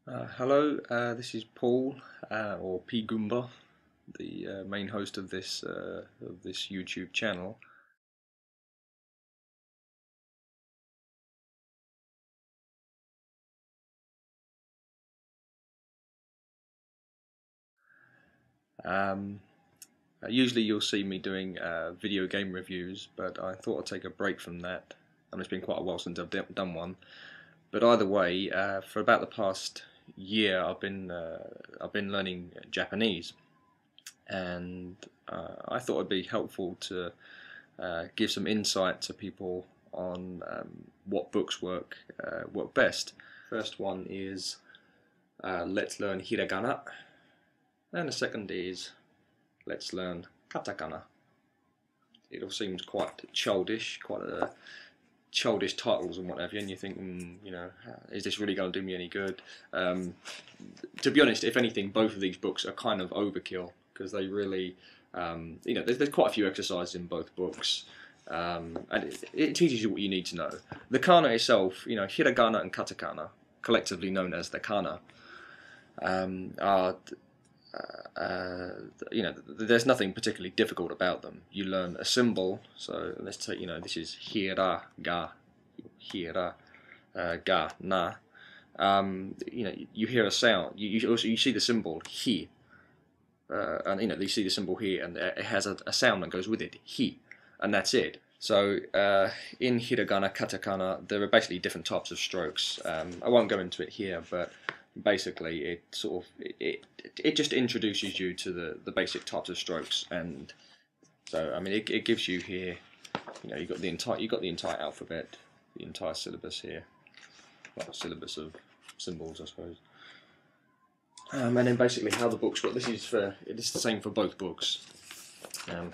Hello, this is Paul, or P Goomba, the main host of this YouTube channel. Um, Usually you'll see me doing video game reviews, but I thought I'd take a break from that. It's been quite a while since I've done one. But either way, for about the past year, I've been learning Japanese, and I thought it'd be helpful to give some insight to people on what books work best. First one is let's learn Hiragana, and the second is let's learn Katakana. It all seems quite childish, quite childish titles and what have you, and you think, is this really going to do me any good? To be honest, if anything, both of these books are kind of overkill because they really, there's quite a few exercises in both books, and it teaches you what you need to know. The kana itself, Hiragana and Katakana, collectively known as the kana, are there's nothing particularly difficult about them. You learn a symbol, so let's take, this is hira, ga, na. You hear a sound. You see the symbol hi, and you see the symbol here, and it has a sound that goes with it, hi, and that's it. So in hiragana, katakana, there are basically different types of strokes. I won't go into it here, but basically it just introduces you to the basic types of strokes, and so it gives you here, you've got the entire alphabet, the entire syllabus here, well, syllabus of symbols, I suppose. And then basically how the books work. This is the same for both books.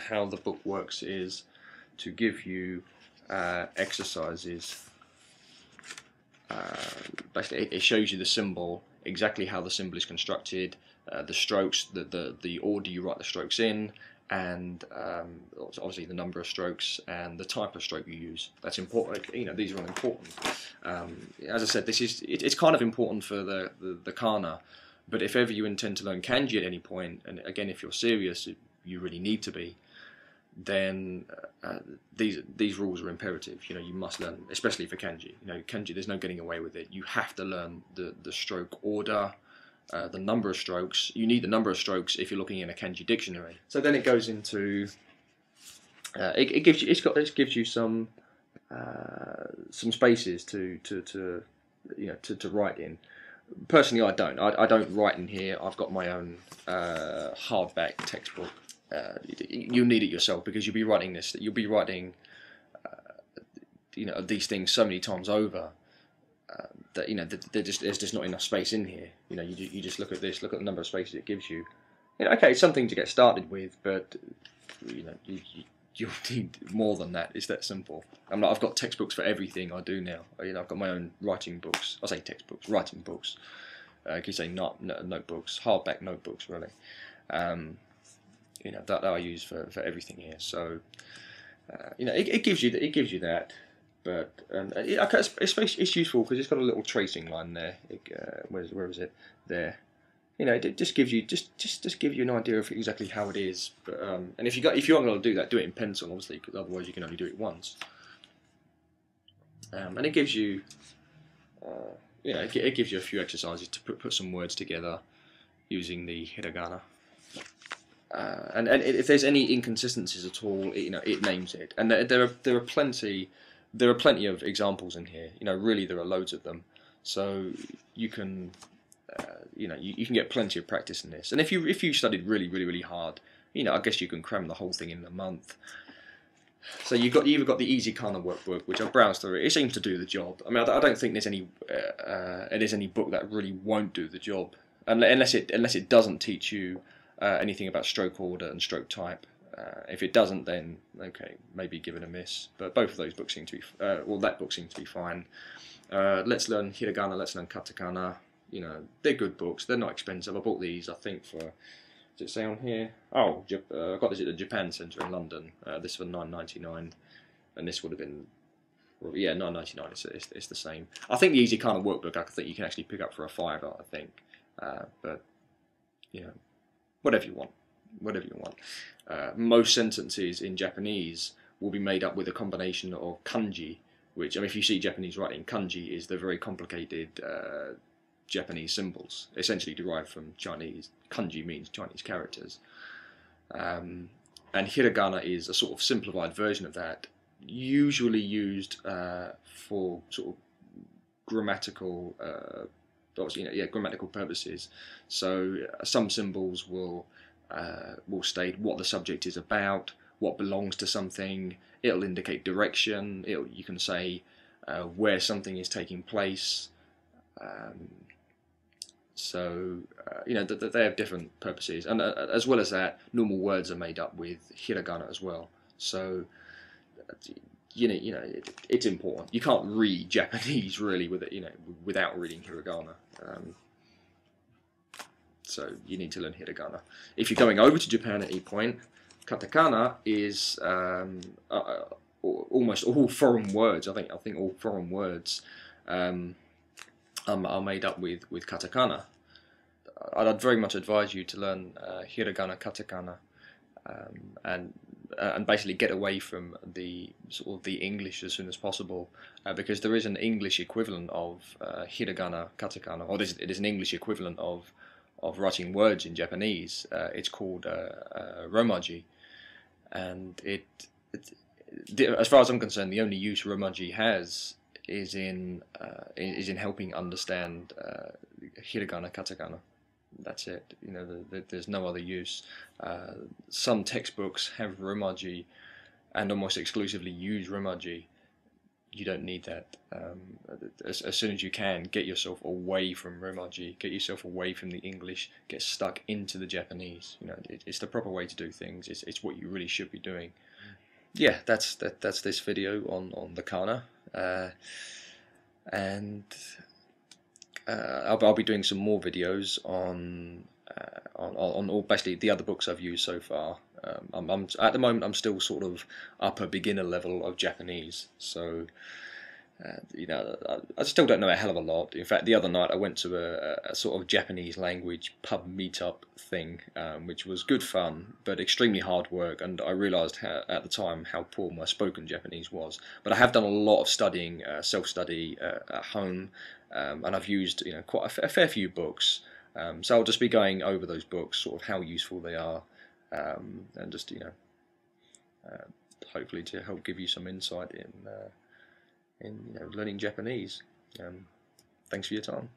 How the book works is to give you exercises. Basically, it shows you the symbol, exactly how the symbol is constructed, the strokes, the order you write the strokes in, and obviously the number of strokes and the type of stroke you use. That's important. These are all important. As I said, it's kind of important for the kana, but if ever you intend to learn kanji at any point, and again, if you're serious, you really need to be, then these rules are imperative. You must learn, especially for kanji. Kanji, there's no getting away with it. You have to learn the stroke order, the number of strokes. You need the number of strokes if you're looking in a kanji dictionary. So then it goes into it gives you some spaces to write in. Personally, I don't write in here. I've got my own hardback textbook. You need it yourself because you'll be writing this. You'll be writing, these things so many times over that there's just not enough space in here. You just look at this. Look at the number of spaces it gives you. Okay, it's something to get started with, but you'll need more than that. It's that simple. I've got textbooks for everything I do now. I've got my own writing books. I say textbooks, writing books. You can say notebooks, hardback notebooks, really. That I use for everything here. So it gives you that, but it's useful because it's got a little tracing line there. Where is it? There. It just gives you just give you an idea of exactly how it is. But and if you aren't going to do that, do it in pencil, obviously, because otherwise you can only do it once. And it gives you it gives you a few exercises to put some words together using the hiragana. And if there's any inconsistencies at all, it names it. And there are plenty of examples in here. Really there are loads of them. So you can you can get plenty of practice in this. And if you studied really hard, I guess you can cram the whole thing in a month. So you've either got the easy Kana Workbook, which I've browsed through. It seems to do the job. I don't think there's any book that really won't do the job, unless it doesn't teach you anything about stroke order and stroke type. If it doesn't, then okay, maybe give it a miss. But both of those books seem to be, that book seems to be fine. Let's learn Hiragana, let's learn Katakana. They're good books. They're not expensive. I bought these, I think, for, does it say on here? Oh, I got this at the Japan Centre in London. This for $9.99, and this would have been Or, yeah, £9.99. It's the same. I think the Easy Kana Workbook, I think you can actually pick up for a £5. I think, but you know, whatever you want, whatever you want. Most sentences in Japanese will be made up with a combination of kanji, which, I mean, if you see Japanese writing, kanji is the very complicated Japanese symbols, essentially derived from Chinese. Kanji means Chinese characters. And hiragana is a sort of simplified version of that, usually used for sort of grammatical, grammatical purposes. So some symbols will state what the subject is about, what belongs to something. It'll indicate direction. You can say where something is taking place. They have different purposes, and as well as that, normal words are made up with hiragana as well. So it's important. You can't read Japanese really without reading hiragana. So you need to learn hiragana. If you're going over to Japan at any point, katakana is almost all foreign words. I think all foreign words are made up with katakana. I'd very much advise you to learn hiragana, katakana, and basically get away from the sort of the English as soon as possible, because there is an English equivalent of hiragana, katakana, or it is an English equivalent of writing words in Japanese. It's called romaji, and as far as I'm concerned, the only use romaji has is in helping understand hiragana, katakana. That's it. There's no other use. Some textbooks have romaji and almost exclusively use romaji. You don't need that. As soon as you can, get yourself away from romaji, get yourself away from the English, get stuck into the Japanese. It's the proper way to do things. It's what you really should be doing. Yeah, that's this video on the kana, and I'll be doing some more videos on all basically the other books I've used so far. I'm at the moment I'm still sort of upper beginner level of Japanese, so I still don't know a hell of a lot. In fact, the other night I went to a sort of Japanese language pub meetup thing, which was good fun, but extremely hard work, and I realised at the time how poor my spoken Japanese was. But I have done a lot of studying, self-study at home, and I've used quite a fair few books. So I'll just be going over those books, sort of how useful they are, and just hopefully to help give you some insight in learning Japanese. Thanks for your time.